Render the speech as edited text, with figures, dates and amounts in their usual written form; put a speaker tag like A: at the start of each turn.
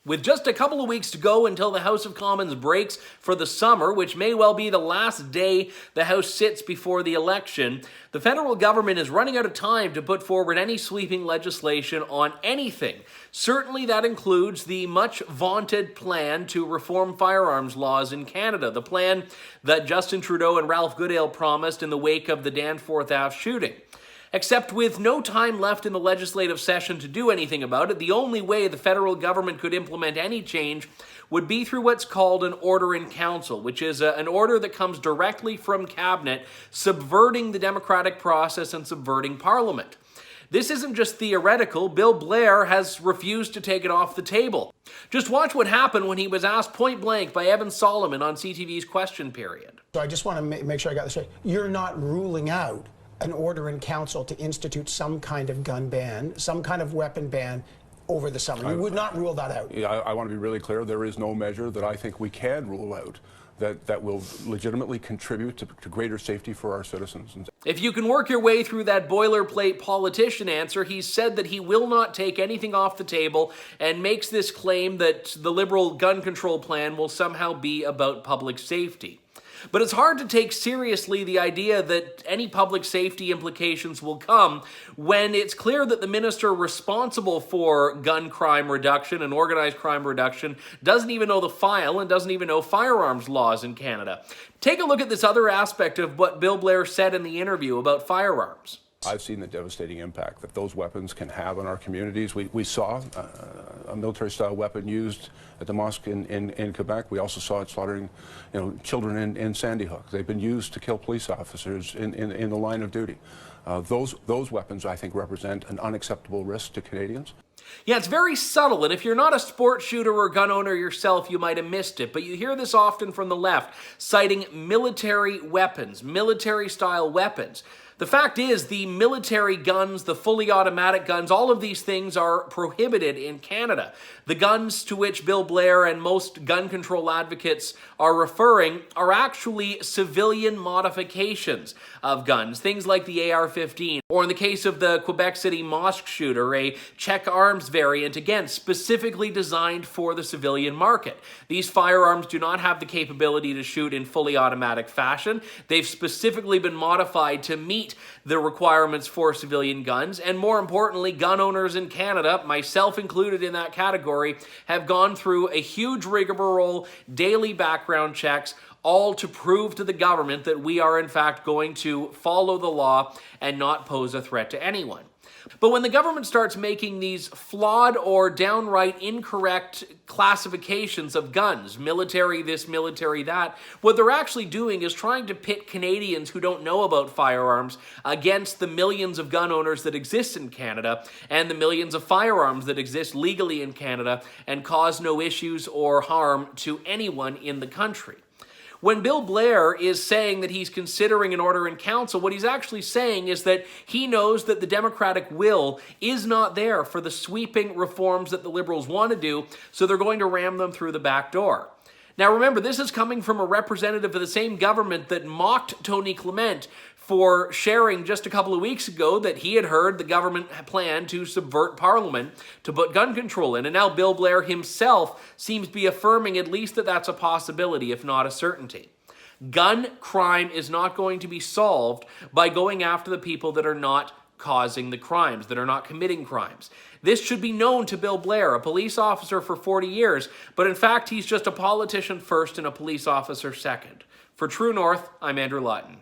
A: With just a couple of weeks to go until the House of Commons breaks for the summer, which may well be the last day the House sits before the election, the federal government is running out of time to put forward any sweeping legislation on anything. Certainly that includes the much vaunted plan to reform firearms laws in Canada, the plan that Justin Trudeau and Ralph Goodale promised in the wake of the Danforth Ave shooting. Except with no time left in the legislative session to do anything about it, the only way the federal government could implement any change would be through what's called an order in council, which is an order that comes directly from cabinet, subverting the democratic process and subverting parliament. This isn't just theoretical. Bill Blair has refused to take it off the table. Just watch what happened when he was asked point blank by Evan Solomon on CTV's Question Period.
B: So I just want to make sure I got this right. You're not ruling out an order in council to institute some kind of gun ban, some kind of weapon ban over the summer. You would not rule that out.
C: Yeah, I want to be really clear. There is no measure that I think we can rule out that will legitimately contribute to greater safety for our citizens.
A: If you can work your way through that boilerplate politician answer, he's said that he will not take anything off the table and makes this claim that the Liberal gun control plan will somehow be about public safety. But it's hard to take seriously the idea that any public safety implications will come when it's clear that the minister responsible for gun crime reduction and organized crime reduction doesn't even know the file and doesn't even know firearms laws in Canada. Take a look at this other aspect of what Bill Blair said in the interview about firearms.
C: I've seen the devastating impact that those weapons can have on our communities. We saw a military-style weapon used at the mosque in Quebec. We also saw it slaughtering, children in Sandy Hook. They've been used to kill police officers in the line of duty. Those weapons, I think, represent an unacceptable risk to Canadians.
A: Yeah, it's very subtle, and if you're not a sport shooter or gun owner yourself, you might have missed it, but you hear this often from the left, citing military weapons, military-style weapons. The fact is, the military guns, the fully automatic guns, all of these things are prohibited in Canada. The guns to which Bill Blair and most gun control advocates are referring are actually civilian modifications of guns, things like the AR-15, or in the case of the Quebec City mosque shooter, a Czech arms variant, again, specifically designed for the civilian market. These firearms do not have the capability to shoot in fully automatic fashion. They've specifically been modified to meet the requirements for civilian guns, and more importantly, gun owners in Canada, myself included in that category, have gone through a huge rigmarole, daily background checks, all to prove to the government that we are in fact going to follow the law and not pose a threat to anyone. But when the government starts making these flawed or downright incorrect classifications of guns, military this, military that, what they're actually doing is trying to pit Canadians who don't know about firearms against the millions of gun owners that exist in Canada and the millions of firearms that exist legally in Canada and cause no issues or harm to anyone in the country. When Bill Blair is saying that he's considering an order in council, what he's actually saying is that he knows that the Democratic will is not there for the sweeping reforms that the Liberals want to do, so they're going to ram them through the back door. Now remember, this is coming from a representative of the same government that mocked Tony Clement for sharing just a couple of weeks ago that he had heard the government plan to subvert Parliament to put gun control in. And now Bill Blair himself seems to be affirming at least that that's a possibility, if not a certainty. Gun crime is not going to be solved by going after the people that are not causing the crimes, that are not committing crimes. This should be known to Bill Blair, a police officer for 40 years, but in fact, he's just a politician first and a police officer second. For True North, I'm Andrew Lawton.